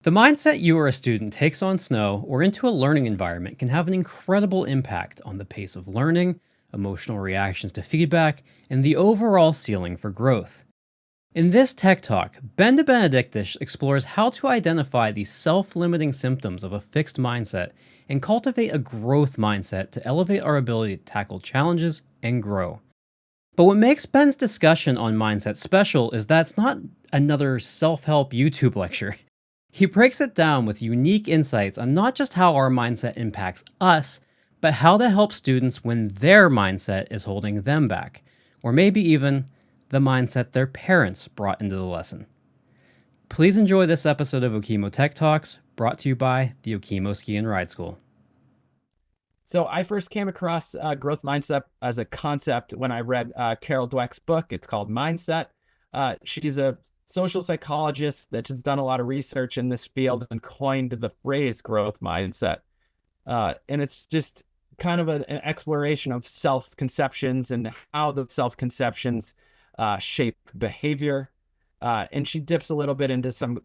The mindset you or a student takes on snow or into a learning environment can have an incredible impact on the pace of learning, emotional reactions to feedback, and the overall ceiling for growth. In this Tech Talk, Ben DeBenedictis explores how to identify the self limiting symptoms of a fixed mindset and cultivate a growth mindset to elevate our ability to tackle challenges and grow. But what makes Ben's discussion on mindset special is that it's not another self help YouTube lecture. He breaks it down with unique insights on not just how our mindset impacts us, but how to help students when their mindset is holding them back, or maybe even the mindset their parents brought into the lesson. Please enjoy this episode of Okemo Tech Talks, brought to you by the Okemo Ski Ride School. So I first came across growth mindset as a concept when I read Carol Dweck's book. It's called Mindset. She's a social psychologist that has done a lot of research in this field and coined the phrase growth mindset. And it's just kind of an exploration of self-conceptions and how the self-conceptions shape behavior. And she dips a little bit into some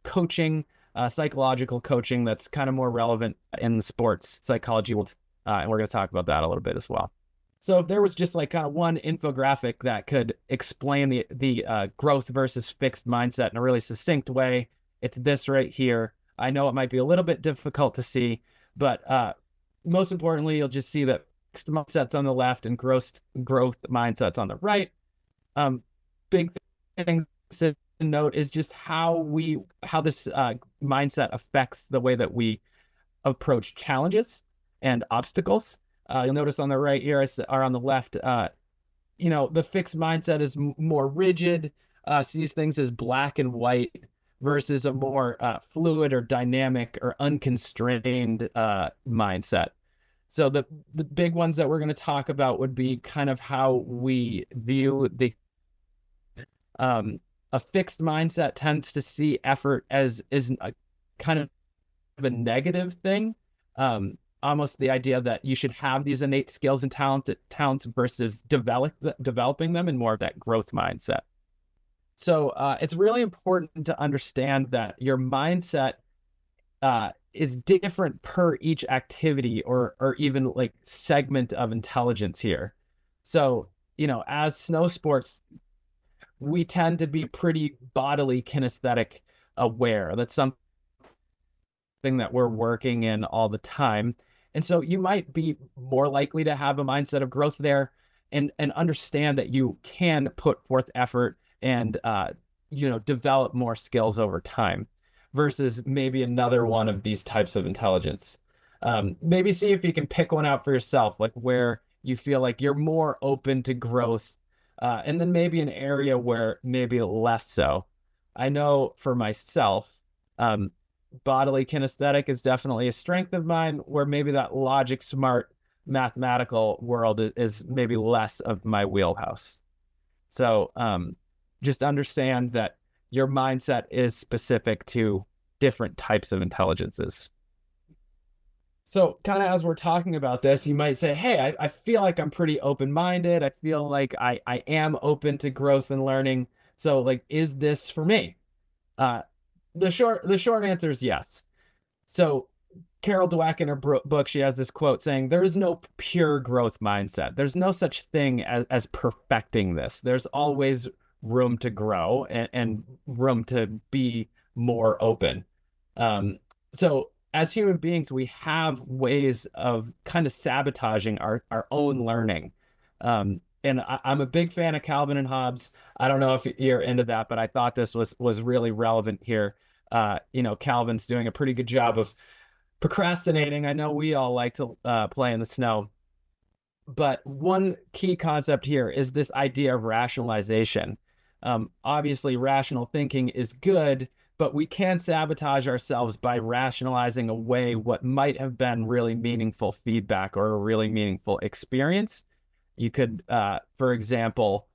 coaching, psychological coaching that's kind of more relevant in the sports psychology world. And we're going to talk about that a little bit as well. So if there was just like kind of one infographic that could explain the growth versus fixed mindset in a really succinct way, it's this right here. I know it might be a little bit difficult to see, but most importantly, you'll just see that fixed mindset's on the left and growth mindset's on the right. Big thing to note is just how this mindset affects the way that we approach challenges and obstacles. You'll notice on the right here, or on the left, the fixed mindset is more rigid, sees things as black and white, versus a more fluid or dynamic or unconstrained mindset. So the big ones that we're going to talk about would be kind of how we view a fixed mindset tends to see effort as a kind of a negative thing. Almost the idea that you should have these innate skills and talents versus developing them in more of that growth mindset. So it's really important to understand that your mindset is different per each activity or even like segment of intelligence here. So, as snow sports, we tend to be pretty bodily kinesthetic aware. That's something that we're working in all the time. And so you might be more likely to have a mindset of growth there and understand that you can put forth effort and, develop more skills over time versus maybe another one of these types of intelligence. Maybe see if you can pick one out for yourself, like where you feel like you're more open to growth, and then maybe an area where maybe less so. I know for myself, bodily kinesthetic is definitely a strength of mine, where maybe that logic, smart, mathematical world is maybe less of my wheelhouse. So just understand that your mindset is specific to different types of intelligences. So kind of as we're talking about this, you might say, hey, I feel like I'm pretty open-minded. I feel like I am open to growth and learning. So like, is this for me? The short answer is yes. So Carol Dweck in her book, she has this quote saying, there is no pure growth mindset. There's no such thing as perfecting this. There's always room to grow and room to be more open. So as human beings, we have ways of kind of sabotaging our own learning. And I'm a big fan of Calvin and Hobbes. I don't know if you're into that, but I thought this was really relevant here. Calvin's doing a pretty good job of procrastinating. I know we all like to play in the snow. But one key concept here is this idea of rationalization. Obviously, rational thinking is good, but we can sabotage ourselves by rationalizing away what might have been really meaningful feedback or a really meaningful experience. You could, for example,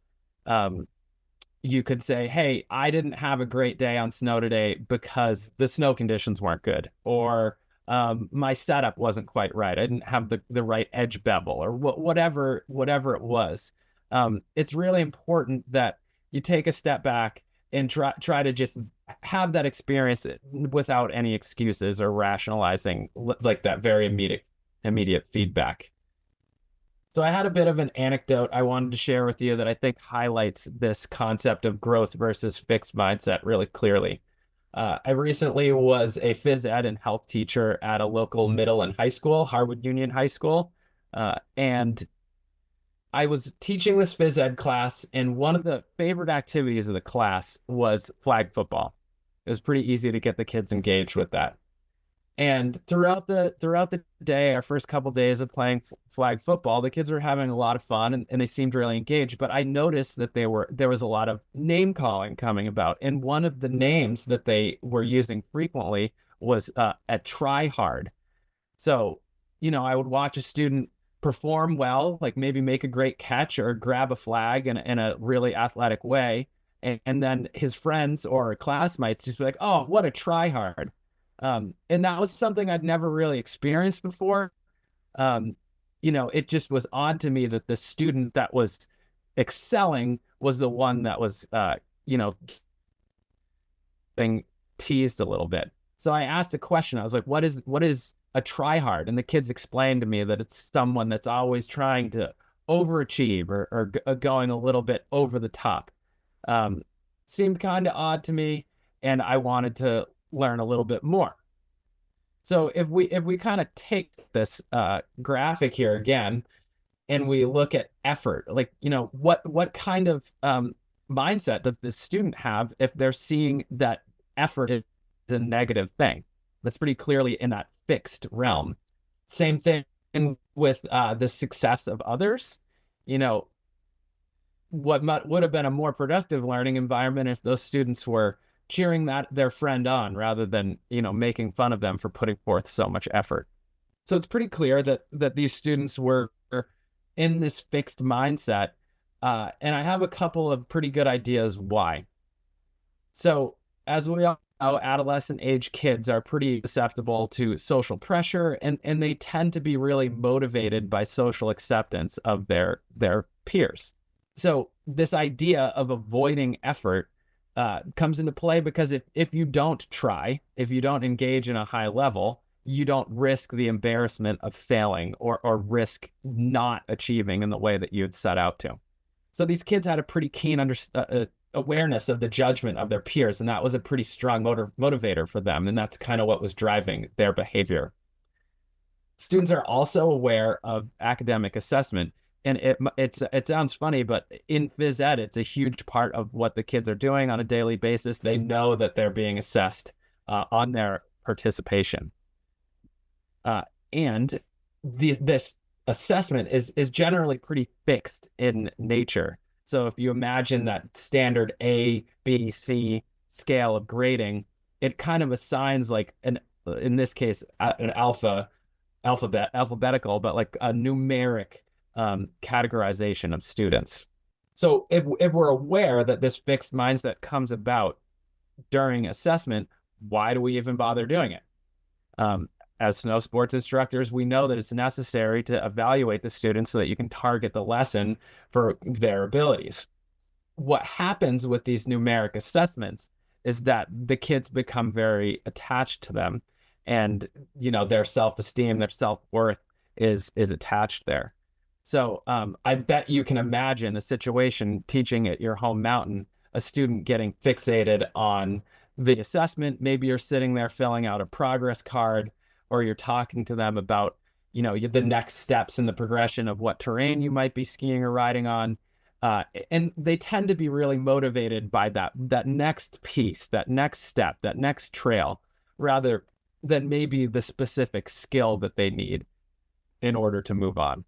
you could say, hey, I didn't have a great day on snow today because the snow conditions weren't good, or my setup wasn't quite right. I didn't have the right edge bevel, or whatever it was. It's really important that you take a step back and try to just have that experience without any excuses or rationalizing like that very immediate feedback. So I had a bit of an anecdote I wanted to share with you that I think highlights this concept of growth versus fixed mindset really clearly. I recently was a phys ed and health teacher at a local middle and high school, Harwood Union High School. And I was teaching this phys ed class, and one of the favorite activities of the class was flag football. It was pretty easy to get the kids engaged with that. And throughout the day, our first couple days of playing flag football, the kids were having a lot of fun and they seemed really engaged. But I noticed that there was a lot of name calling coming about. And one of the names that they were using frequently was a try hard. So, I would watch a student perform well, like maybe make a great catch or grab a flag in a really athletic way. And then his friends or classmates just be like, oh, what a try hard. And that was something I'd never really experienced before. It just was odd to me that the student that was excelling was the one that was, being teased a little bit. So I asked a question. I was like, what is a tryhard? And the kids explained to me that it's someone that's always trying to overachieve or going a little bit over the top. Seemed kind of odd to me, and I wanted to learn a little bit more. So if we kind of take this graphic here again, and we look at effort, like what kind of mindset does this student have if they're seeing that effort is a negative thing? That's pretty clearly in that fixed realm. Same thing with the success of others. What would have been a more productive learning environment if those students were cheering their friend on rather than making fun of them for putting forth so much effort. So it's pretty clear that these students were in this fixed mindset, and I have a couple of pretty good ideas why. So as we all know, adolescent age kids are pretty susceptible to social pressure, and they tend to be really motivated by social acceptance of their peers. So this idea of avoiding effort comes into play because if you don't try, if you don't engage in a high level, you don't risk the embarrassment of failing or risk not achieving in the way that you had set out to. So these kids had a pretty keen awareness of the judgment of their peers, and that was a pretty strong motivator for them, and that's kind of what was driving their behavior. Students are also aware of academic assessment. And it sounds funny, but in phys ed, it's a huge part of what the kids are doing on a daily basis. They know that they're being assessed on their participation. And this assessment is generally pretty fixed in nature. So if you imagine that standard A, B, C scale of grading, it kind of assigns like in this case, an alphabetical, but like a numeric categorization of students. So if we're aware that this fixed mindset comes about during assessment, why do we even bother doing it? As snow sports instructors, we know that it's necessary to evaluate the students so that you can target the lesson for their abilities. What happens with these numeric assessments is that the kids become very attached to them, and their self-esteem, their self-worth is attached there. So I bet you can imagine a situation teaching at your home mountain, a student getting fixated on the assessment. Maybe you're sitting there filling out a progress card, or you're talking to them about, the next steps in the progression of what terrain you might be skiing or riding on. And they tend to be really motivated by that next piece, that next step, that next trail, rather than maybe the specific skill that they need in order to move on.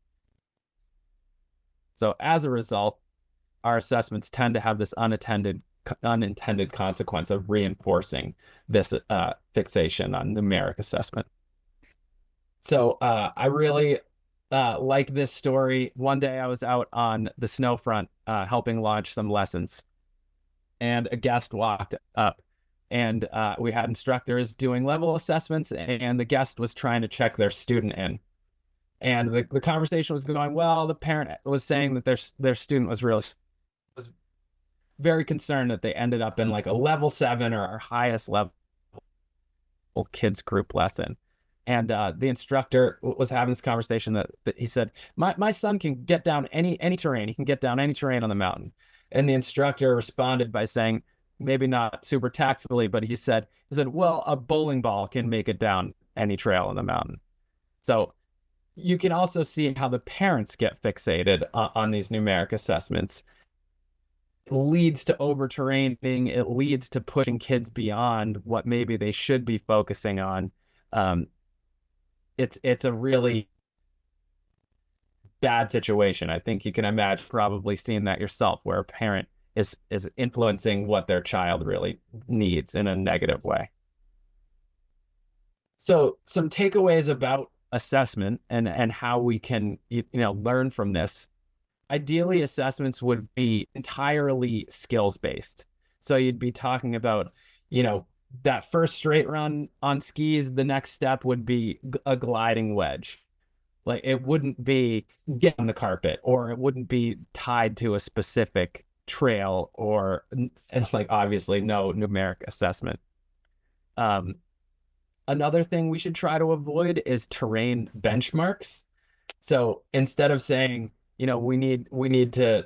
So as a result, our assessments tend to have this unintended consequence of reinforcing this fixation on numeric assessment. So I really like this story. One day I was out on the snow front helping launch some lessons, and a guest walked up, and we had instructors doing level assessments, and the guest was trying to check their student in. And the conversation was going well. The parent was saying that their student was very concerned that they ended up in like a level 7 or our highest level kids group lesson. And the instructor was having this conversation that he said, my son can get down any terrain. He can get down any terrain on the mountain. And the instructor responded by saying, maybe not super tactfully, but he said, well, a bowling ball can make it down any trail on the mountain. So you can also see how the parents get fixated on these numeric assessments. It leads to overtraining. It leads to pushing kids beyond what maybe they should be focusing on. It's a really bad situation. I think you can imagine probably seeing that yourself, where a parent is influencing what their child really needs in a negative way. So some takeaways about assessment and how we can learn from this. Ideally, assessments would be entirely skills based. So you'd be talking about, that first straight run on skis. The next step would be a gliding wedge. Like, it wouldn't be get on the carpet, or it wouldn't be tied to a specific trail, or like obviously no numeric assessment. Another thing we should try to avoid is terrain benchmarks. So instead of saying, we need to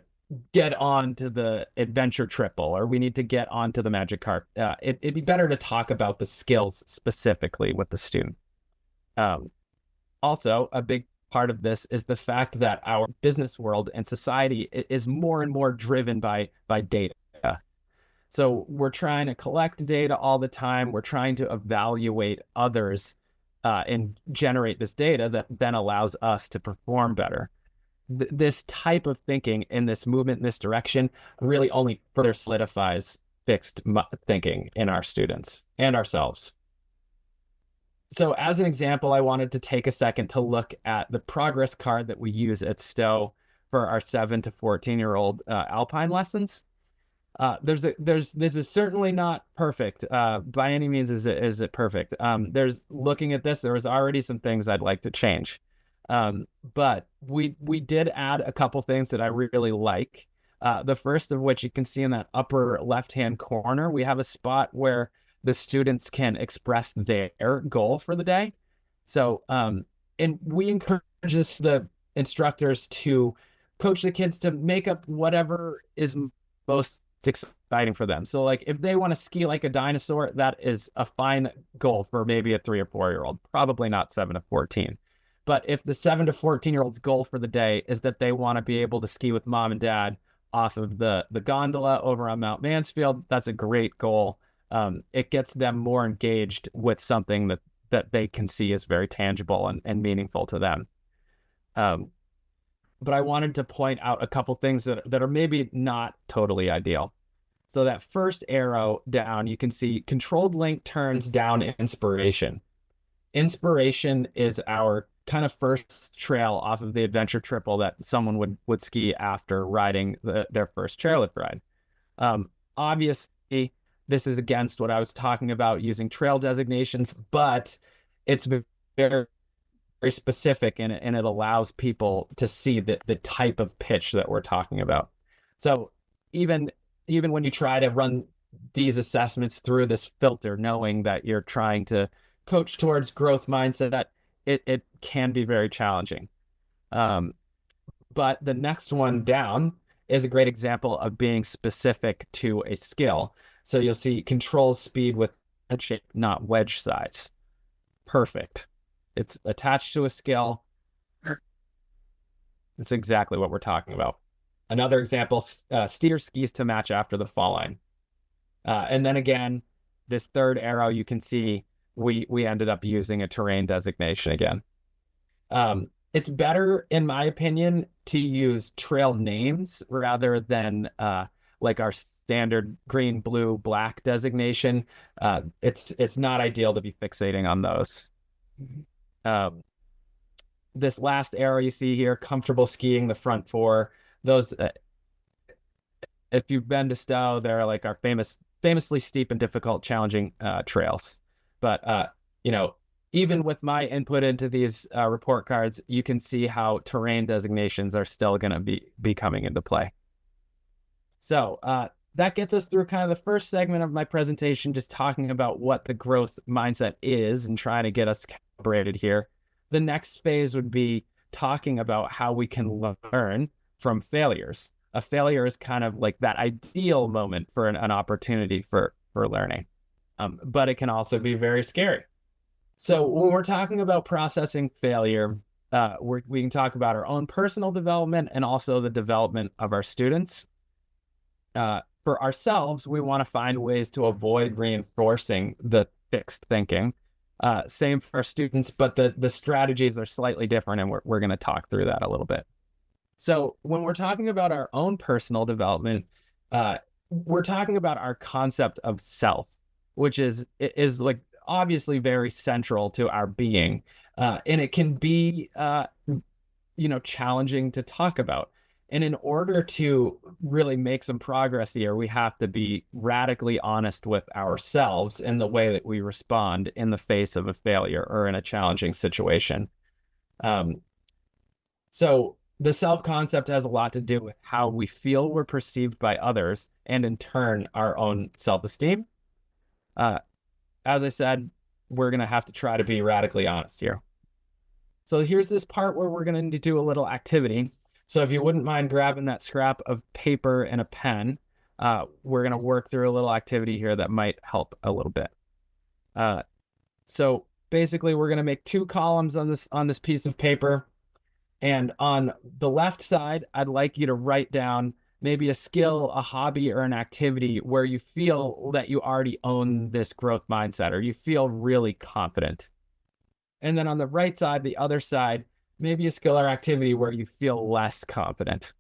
get on to the adventure triple, or we need to get onto the magic carp, it'd be better to talk about the skills specifically with the student. Also, a big part of this is the fact that our business world and society is more and more driven by data. So we're trying to collect data all the time. We're trying to evaluate others and generate this data that then allows us to perform better. This type of thinking in this movement in this direction really only further solidifies fixed thinking in our students and ourselves. So as an example, I wanted to take a second to look at the progress card that we use at Stowe for our 7 to 14-year-old alpine lessons. This is certainly not perfect. By any means is it perfect. Looking at this, there was already some things I'd like to change. But we did add a couple things that I really like. The first of which you can see in that upper left-hand corner, we have a spot where the students can express their goal for the day. So, and we encourage the instructors to coach the kids to make up whatever is most exciting for them. So like, if they want to ski like a dinosaur, that is a fine goal for maybe a 3 or 4-year-old, probably not 7 to 14. But if the 7 to 14-year-old's goal for the day is that they want to be able to ski with mom and dad off of the gondola over on Mount Mansfield, that's a great goal. It gets them more engaged with something that they can see as very tangible and meaningful to them. But I wanted to point out a couple things that are maybe not totally ideal. So that first arrow down, you can see controlled link turns down inspiration. Inspiration is our kind of first trail off of the adventure triple that someone would ski after riding their first chairlift ride. Obviously, this is against what I was talking about using trail designations, but it's very, very specific, and it allows people to see the type of pitch that we're talking about. So even when you try to run these assessments through this filter, knowing that you're trying to coach towards growth mindset, it can be very challenging. But the next one down is a great example of being specific to a skill. So you'll see control speed with head shape, not wedge size. Perfect. It's attached to a skill. It's exactly what we're talking about. Another example, steer skis to match after the fall line. And then again, this third arrow, you can see we ended up using a terrain designation again. It's better, in my opinion, to use trail names rather than like our standard green, blue, black designation. It's not ideal to be fixating on those. This last arrow you see here, comfortable skiing the front 4. Those, if you've been to Stowe, they're like our famously steep and difficult, challenging trails. But even with my input into these report cards, you can see how terrain designations are still going to be coming into play. So that gets us through kind of the first segment of my presentation, just talking about what the growth mindset is and trying to get us calibrated here. The next phase would be talking about how we can learn from failures. A failure is kind of like that ideal moment for an opportunity for learning, but it can also be very scary. So when we're talking about processing failure, we can talk about our own personal development and also the development of our students. For ourselves, we want to find ways to avoid reinforcing the fixed thinking. Same for our students, but the strategies are slightly different, and we're going to talk through that a little bit. So when we're talking about our own personal development, we're talking about our concept of self, which is like obviously very central to our being, and it can be challenging to talk about. And in order to really make some progress here, we have to be radically honest with ourselves in the way that we respond in the face of a failure or in a challenging situation. So the self-concept has a lot to do with how we feel we're perceived by others, and in turn, our own self-esteem. As I said, we're going to have to try to be radically honest here. So here's this part where we're going to do a little activity. So if you wouldn't mind grabbing that scrap of paper and a pen, we're going to work through a little activity here that might help a little bit. So basically, we're going to make 2 columns on this piece of paper. And on the left side, I'd like you to write down maybe a skill, a hobby, or an activity where you feel that you already own this growth mindset, or you feel really confident. And then on the right side, the other side, maybe a skill or activity where you feel less confident.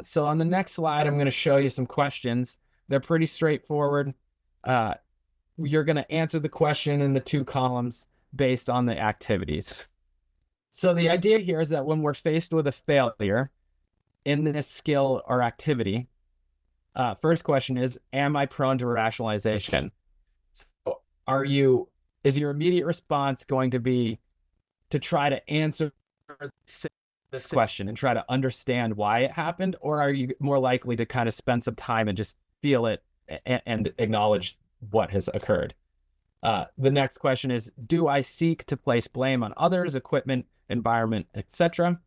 So on the next slide, I'm going to show you some questions. They're pretty straightforward. You're going to answer the question in the 2 columns based on the activities. So the idea here is that when we're faced with a failure in this skill or activity, first question is, am I prone to rationalization? So is your immediate response going to be to try to answer this question and try to understand why it happened? Or are you more likely to kind of spend some time and just feel it and acknowledge what has occurred? The next question is, do I seek to place blame on others, equipment, environment, etc.?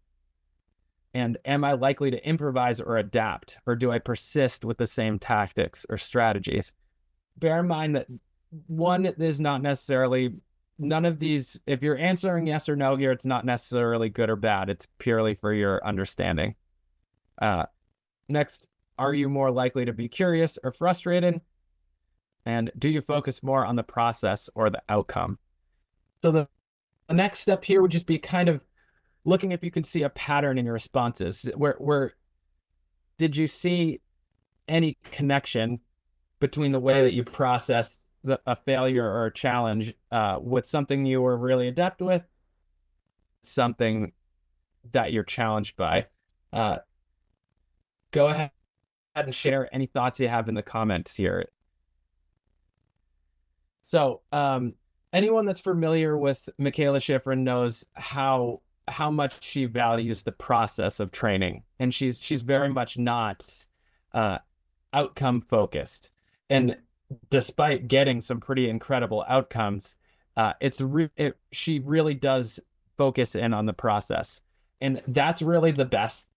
And am I likely to improvise or adapt, or do I persist with the same tactics or strategies? Bear in mind that one is not necessarily, none of these, if you're answering yes or no here, it's not necessarily good or bad. It's purely for your understanding. Next, are you more likely to be curious or frustrated? And do you focus more on the process or the outcome? So the next step here would just be kind of looking if you can see a pattern in your responses. Where did you see any connection between the way that you process a failure or a challenge with something you were really adept with, something that you're challenged by? Go ahead and share any thoughts you have in the comments here. So anyone that's familiar with Michaela Schifrin knows how much she values the process of training, and she's very much not outcome focused. And despite getting some pretty incredible outcomes, she really does focus in on the process, and that's really the best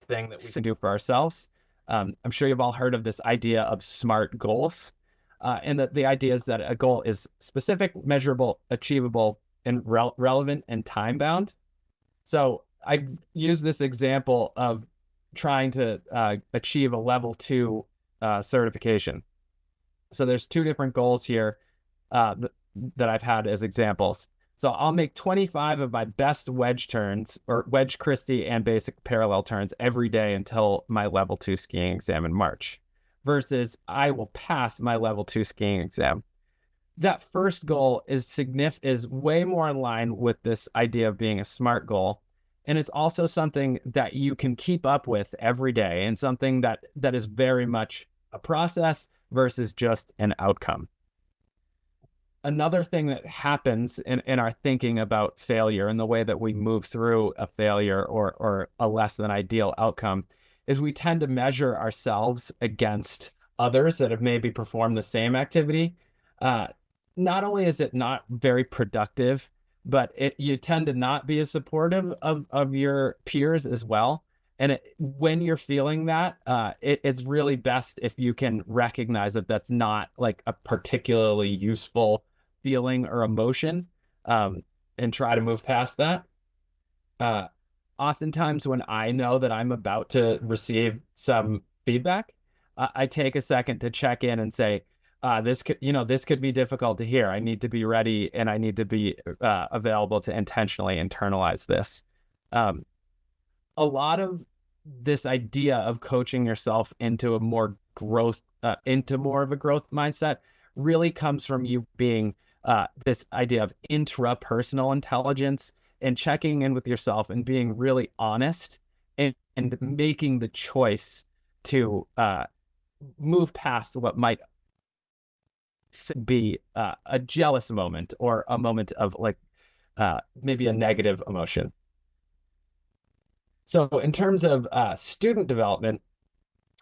thing that we can do for ourselves. I'm sure you've all heard of this idea of SMART goals. And the idea is that a goal is specific, measurable, achievable, and relevant and time bound. So I use this example of trying to achieve a level 2 certification. So there's 2 different goals here that I've had as examples. So I'll make 25 of my best wedge turns, or wedge Christie and basic parallel turns, every day until my level 2 skiing exam in March, versus I will pass my level 2 skiing exam. That first goal is way more in line with this idea of being a SMART goal. And it's also something that you can keep up with every day, and something that is very much a process versus just an outcome. Another thing that happens in our thinking about failure and the way that we move through a failure or a less than ideal outcome is we tend to measure ourselves against others that have maybe performed the same activity. Uh, Not only is it not very productive, but you tend to not be as supportive of your peers as well. And when you're feeling that, it's really best if you can recognize that that's not like a particularly useful feeling or emotion, and try to move past that. Uh, Oftentimes, when I know that I'm about to receive some feedback, I take a second to check in and say, this could be difficult to hear. I need to be ready, and I need to be available to intentionally internalize this. Um, a lot of this idea of coaching yourself into into more of a growth mindset really comes from you being this idea of intrapersonal intelligence and checking in with yourself and being really honest and making the choice to move past what might be a jealous moment or a moment of like maybe a negative emotion. So in terms of student development,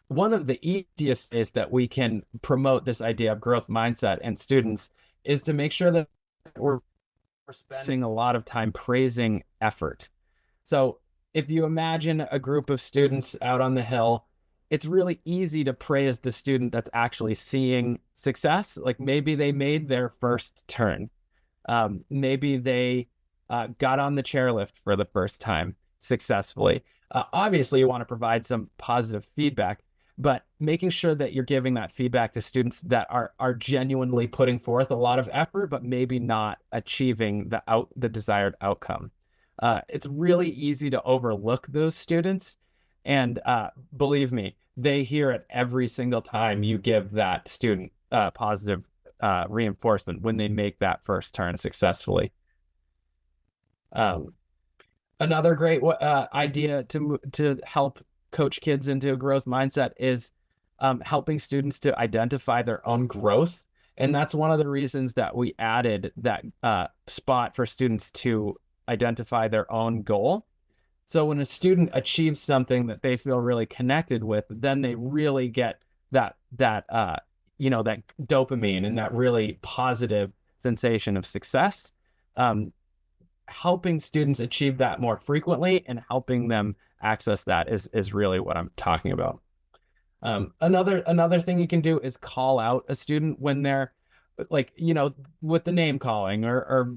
one of the easiest ways that we can promote this idea of growth mindset in students is to make sure that we're spending a lot of time praising effort. So if you imagine a group of students out on the hill, it's really easy to praise the student that's actually seeing success. Like maybe they made their first turn. Maybe they got on the chairlift for the first time successfully. Obviously, you want to provide some positive feedback, but making sure that you're giving that feedback to students that are genuinely putting forth a lot of effort, but maybe not achieving the desired outcome. It's really easy to overlook those students, and believe me, they hear it every single time you give that student positive reinforcement when they make that first turn successfully. Another great idea to help coach kids into a growth mindset is helping students to identify their own growth. And that's one of the reasons that we added that spot for students to identify their own goal. So when a student achieves something that they feel really connected with, then they really get that dopamine and that really positive sensation of success. Helping students achieve that more frequently and helping them access that is really what I'm talking about. Another thing you can do is call out a student when they're like, with the name calling or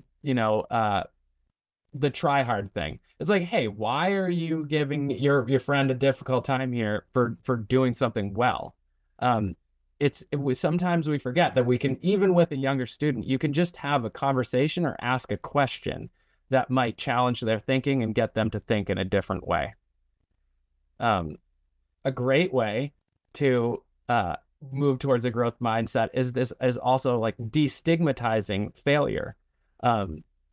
the try hard thing. It's like, hey, why are you giving your friend a difficult time here for doing something well? Sometimes we forget that we can, even with a younger student, you can just have a conversation or ask a question that might challenge their thinking and get them to think in a different way. A great way to move towards a growth mindset is also like destigmatizing failure.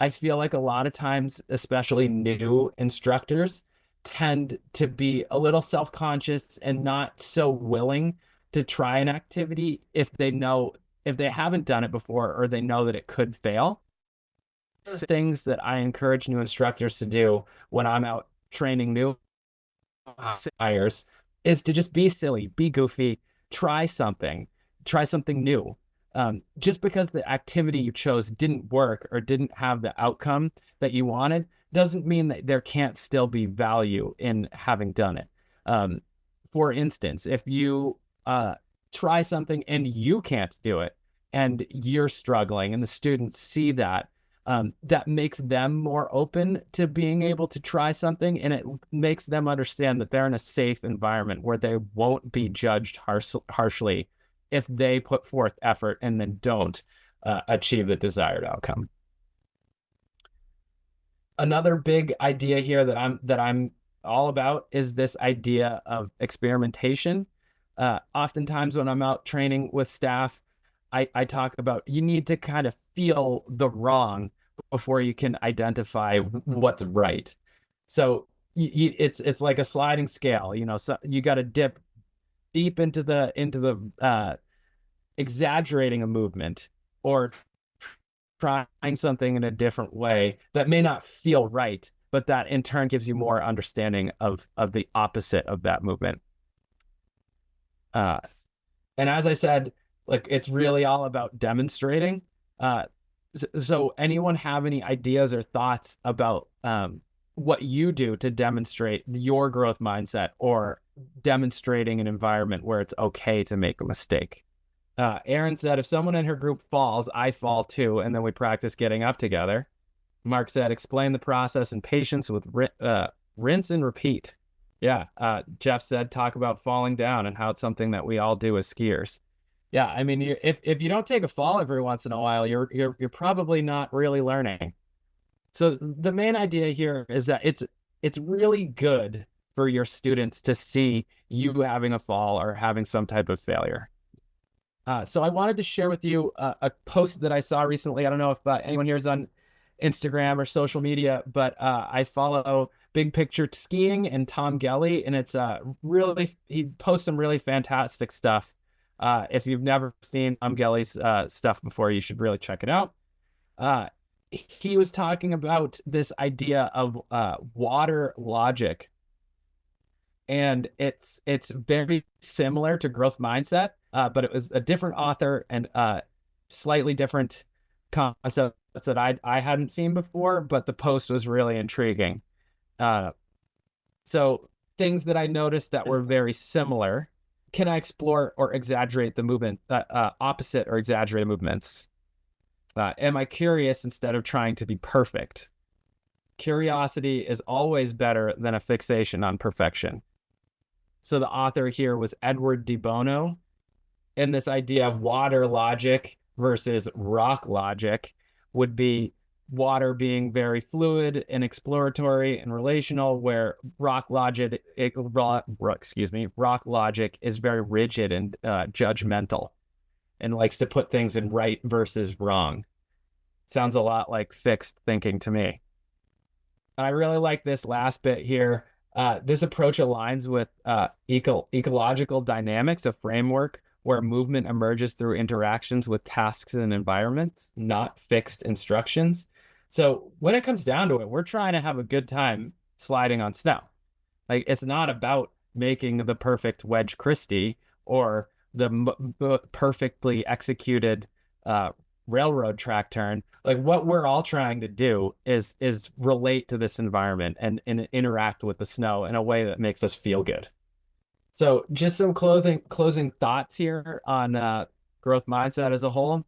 I feel like a lot of times, especially new instructors, tend to be a little self-conscious and not so willing to try an activity if they haven't done it before or they know that it could fail. Things that I encourage new instructors to do when I'm out training new hires is to just be silly, be goofy, try something new. Just because the activity you chose didn't work or didn't have the outcome that you wanted doesn't mean that there can't still be value in having done it. For instance, if you try something and you can't do it and you're struggling and the students see that, that makes them more open to being able to try something, and it makes them understand that they're in a safe environment where they won't be judged harshly if they put forth effort and then don't achieve the desired outcome. Another big idea here that I'm all about is this idea of experimentation. Oftentimes when I'm out training with staff, I talk about you need to kind of feel the wrong before you can identify what's right. So it's like a sliding scale, so you got to dip deep into the exaggerating a movement or trying something in a different way that may not feel right, but that in turn gives you more understanding of the opposite of that movement. And as I said, like, it's really all about demonstrating. So anyone have any ideas or thoughts about what you do to demonstrate your growth mindset, or demonstrating an environment where it's okay to make a mistake? Aaron said, if someone in her group falls, I fall too, and then we practice getting up together. Mark said, explain the process and patience with rinse and repeat. Yeah. Jeff said, talk about falling down and how it's something that we all do as skiers. Yeah, I mean, if you don't take a fall every once in a while, you're probably not really learning. So the main idea here is that it's really good for your students to see you having a fall or having some type of failure. So I wanted to share with you a post that I saw recently. I don't know if anyone here is on Instagram or social media, but I follow Big Picture Skiing and Tom Gelly, and it's he posts some really fantastic stuff. If you've never seen Tom Gelly's stuff before, you should really check it out. He was talking about this idea of water logic, and it's very similar to growth mindset, but it was a different author and slightly different concepts that I hadn't seen before, but the post was really intriguing. So things that I noticed that were very similar: can I explore or exaggerate the movement, opposite or exaggerated movements? Am I curious instead of trying to be perfect? Curiosity is always better than a fixation on perfection. So the author here was Edward de Bono, and this idea of water logic versus rock logic would be water being very fluid and exploratory and relational, where rock logic is very rigid and judgmental, and likes to put things in right versus wrong. Sounds a lot like fixed thinking to me. I really like this last bit here. This approach aligns with ecological dynamics, a framework where movement emerges through interactions with tasks and environments, not fixed instructions. So when it comes down to it, we're trying to have a good time sliding on snow. Like, it's not about making the perfect wedge Christie or the perfectly executed railroad track turn. Like, what we're all trying to do is relate to this environment and interact with the snow in a way that makes us feel good. So just some closing thoughts here on growth mindset as a whole.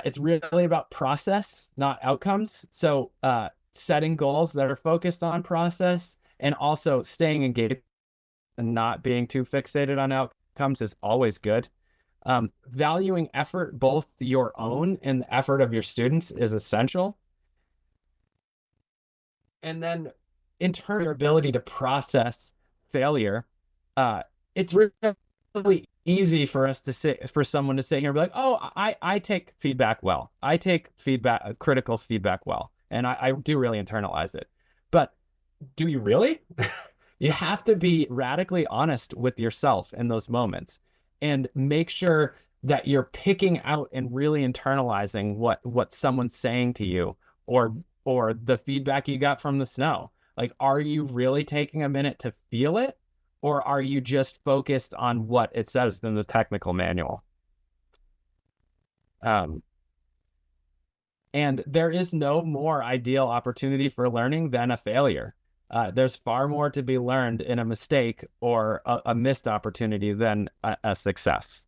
It's really about process, not outcomes. So setting goals that are focused on process, and also staying engaged and not being too fixated on outcomes is always good. Valuing effort, both your own and the effort of your students, is essential. And then in terms of your ability to process failure, it's really easy for someone to sit here and be like, oh, I take feedback well. I take critical feedback well. And I do really internalize it. But do you really? You have to be radically honest with yourself in those moments, and make sure that you're picking out and really internalizing what someone's saying to you, or the feedback you got from the snow. Like, are you really taking a minute to feel it, or are you just focused on what it says in the technical manual? And there is no more ideal opportunity for learning than a failure. There's far more to be learned in a mistake or a missed opportunity than a success.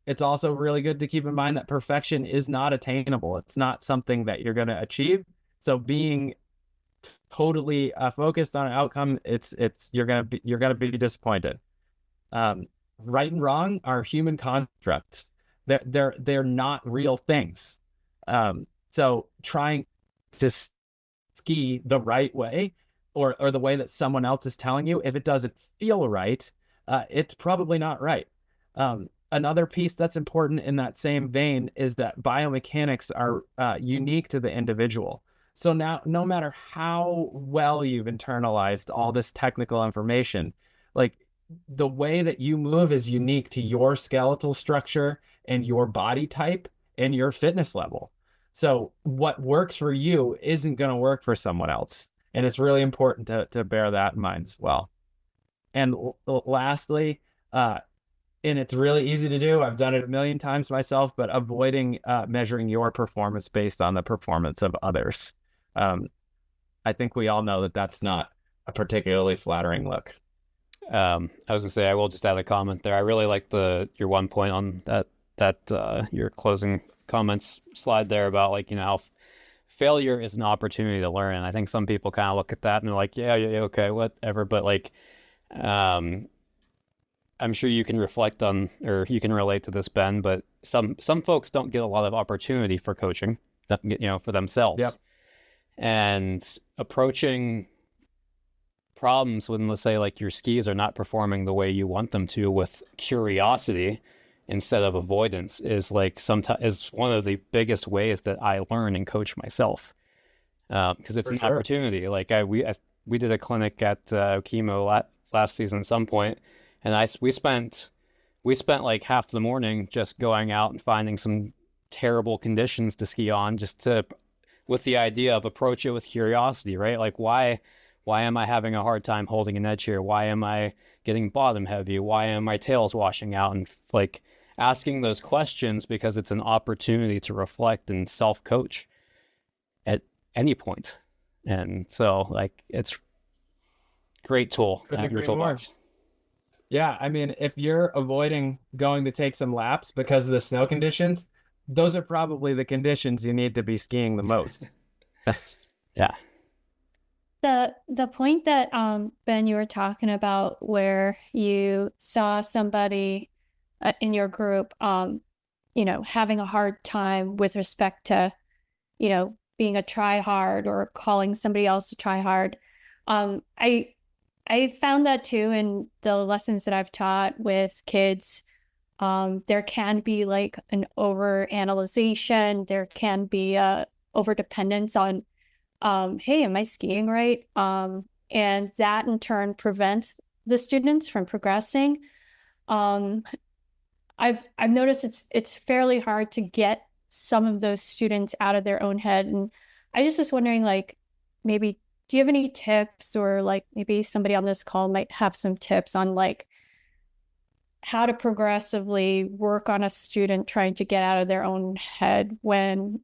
It's also really good to keep in mind that perfection is not attainable. It's not something that you're going to achieve. So being totally focused on an outcome, you're gonna be disappointed. Right and wrong are human constructs. They're not real things. So trying to ski the right way, or the way that someone else is telling you, if it doesn't feel right, it's probably not right. Another piece that's important in that same vein is that biomechanics are unique to the individual. So now, no matter how well you've internalized all this technical information, like, the way that you move is unique to your skeletal structure and your body type and your fitness level. So what works for you isn't going to work for someone else. And it's really important to bear that in mind as well. And lastly, and it's really easy to do. I've done it a million times myself, but avoiding measuring your performance based on the performance of others. Um, I think we all know that that's not a particularly flattering look. I was gonna say I will just add a comment there. I really like your one point on that your closing comments slide there about like how failure is an opportunity to learn. And I think some people kind of look at that and they're like, yeah, okay, whatever. But like, I'm sure you can reflect on, or you can relate to this, Ben, but some folks don't get a lot of opportunity for coaching, for themselves. Yep. And approaching problems when, let's say, like your skis are not performing the way you want them to with curiosity instead of avoidance is like sometimes is one of the biggest ways that I learn and coach myself. Because it's an opportunity. Like we did a clinic at Okemo last season at some point, and we spent like half the morning just going out and finding some terrible conditions to ski on, with the idea of approach it with curiosity, right? Like why am I having a hard time holding an edge here? Why am I getting bottom heavy? Why am my tails washing out? And like asking those questions because it's an opportunity to reflect and self-coach at any point. And so like it's great tool to have your toolbox. Yeah, I mean, if you're avoiding going to take some laps because of the snow conditions, those are probably the conditions you need to be skiing the most. Yeah. The point that Ben, you were talking about where you saw somebody in your group having a hard time with respect to being a try hard or calling somebody else a try hard. I found that too in the lessons that I've taught with kids. There can be like an over analyzation. There can be a over dependence on hey, am I skiing right? And that in turn prevents the students from progressing. I've noticed it's fairly hard to get some of those students out of their own head. And I just was wondering, like, maybe do you have any tips, or like maybe somebody on this call might have some tips on like how to progressively work on a student trying to get out of their own head when,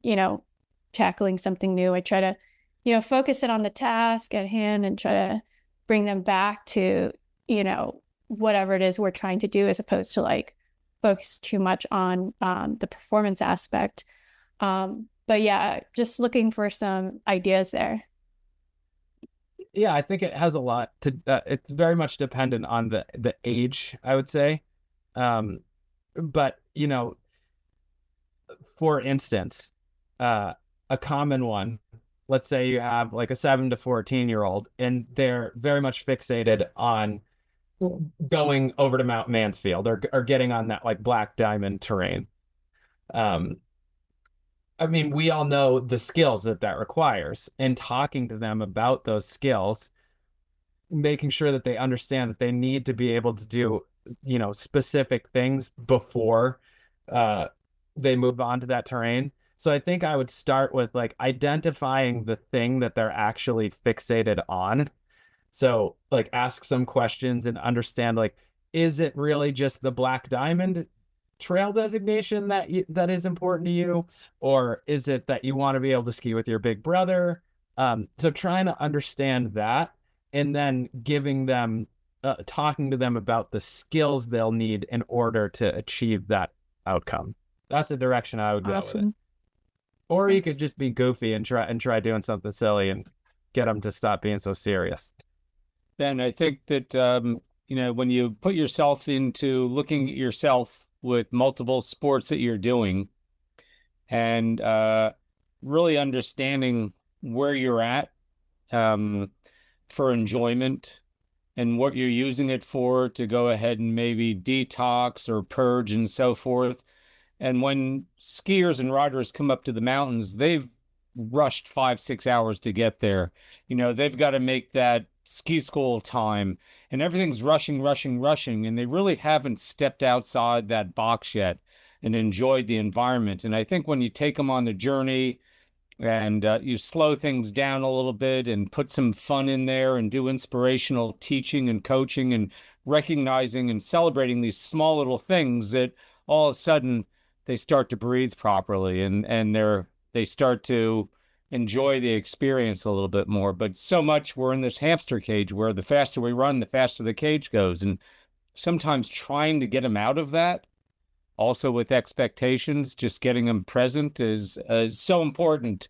tackling something new. I try to focus it on the task at hand and try to bring them back to, whatever it is we're trying to do, as opposed to like focus too much on the performance aspect. But yeah, just looking for some ideas there. Yeah, I think it has a lot to, it's very much dependent on the age, I would say. But, for instance, a common one, let's say you have like a 7 to 14-year-old and they're very much fixated on going over to Mount Mansfield or getting on that like black diamond terrain. I mean, we all know the skills that requires, and talking to them about those skills, making sure that they understand that they need to be able to do, specific things before they move on to that terrain. So I think I would start with like identifying the thing that they're actually fixated on. So like ask some questions and understand, like, is it really just the black diamond trail designation that is important to you, or is it that you want to be able to ski with your big brother? So trying to understand that, and then giving them talking to them about the skills they'll need in order to achieve that outcome. That's the direction I would go with it. Or you could just be goofy and try doing something silly and get them to stop being so serious. Ben, I think that when you put yourself into looking at yourself with multiple sports that you're doing, and really understanding where you're at for enjoyment and what you're using it for, to go ahead and maybe detox or purge and so forth. And when skiers and riders come up to the mountains, they've rushed 5-6 hours to get there. They've got to make that ski school time, and everything's rushing, and they really haven't stepped outside that box yet. and enjoyed the environment. And I think when you take them on the journey and you slow things down a little bit and put some fun in there and do inspirational teaching and coaching and recognizing and celebrating these small little things, that all of a sudden they start to breathe properly and they start to enjoy the experience a little bit more. But so much we're in this hamster cage where the faster we run, the faster the cage goes. And sometimes trying to get them out of that, also with expectations, just getting them present is so important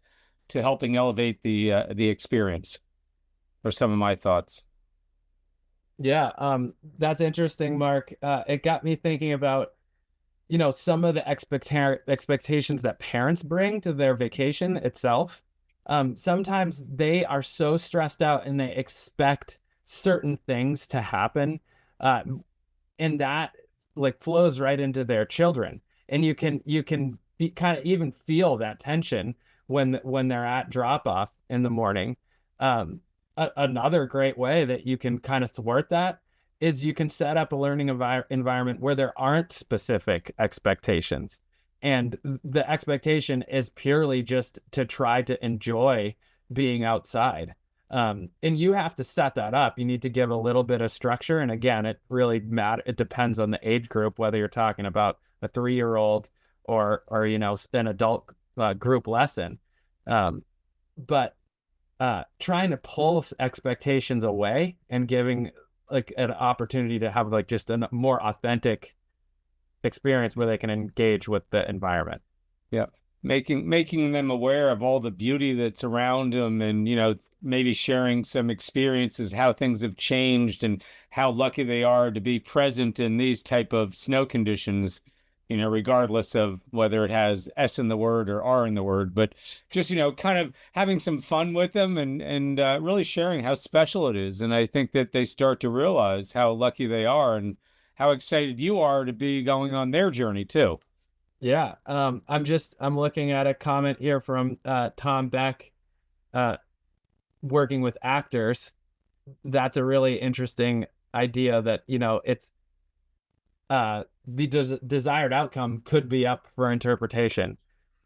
to helping elevate the experience. Are some of my thoughts. Yeah, that's interesting, Mark. It got me thinking about, some of the expectations that parents bring to their vacation itself. Sometimes they are so stressed out and they expect certain things to happen, and that like flows right into their children. And you can kind of even feel that tension when they're at drop off in the morning. Another great way that you can kind of thwart that is you can set up a learning environment where there aren't specific expectations. And the expectation is purely just to try to enjoy being outside. And you have to set that up. You need to give a little bit of structure. And again, it really it depends on the age group, whether you're talking about a 3-year-old or an adult group lesson. But trying to pull expectations away and giving like an opportunity to have like just a more authentic experience where they can engage with the environment. Yeah. Making them aware of all the beauty that's around them, and maybe sharing some experiences, how things have changed and how lucky they are to be present in these type of snow conditions, regardless of whether it has S in the word or R in the word. But just kind of having some fun with them and really sharing how special it is. And I think that they start to realize how lucky they are and how excited you are to be going on their journey too. Yeah. I'm looking at a comment here from Tom Beck, working with actors. That's a really interesting idea that, it's the desired outcome could be up for interpretation.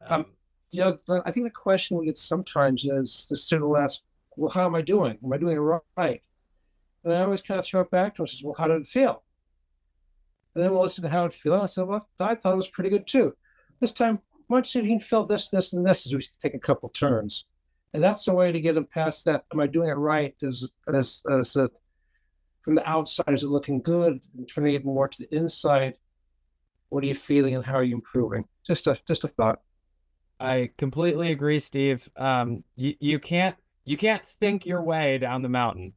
I think the question we get sometimes is the student will ask, well, how am I doing? Am I doing it right? And I always kind of throw it back to them and say, well, how did it feel? And then we'll listen to how it feels. I said, well, I thought it was pretty good too. This time, why don't you see if you can feel this, this, and this as we take a couple turns. And that's the way to get them past that. Am I doing it right? From the outside, is it looking good? And trying to get more to the inside. What are you feeling and how are you improving? Just a thought. I completely agree, Steve. You can't think your way down the mountain.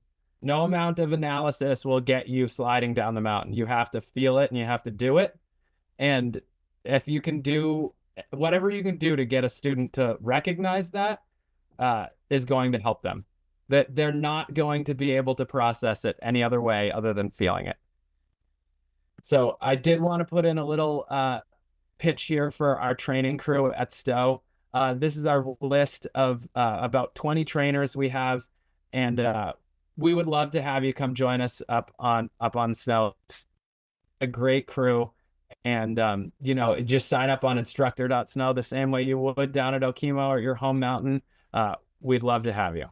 No amount of analysis will get you sliding down the mountain. You have to feel it and you have to do it. And if you can do whatever you can do to get a student to recognize that, is going to help them. That they're not going to be able to process it any other way other than feeling it. So I did want to put in a little pitch here for our training crew at Stowe. This is our list of about 20 trainers we have, and we would love to have you come join us up on Snow. It's a great crew, and just sign up on instructor.snow the same way you would down at Okemo or your home mountain. We'd love to have you.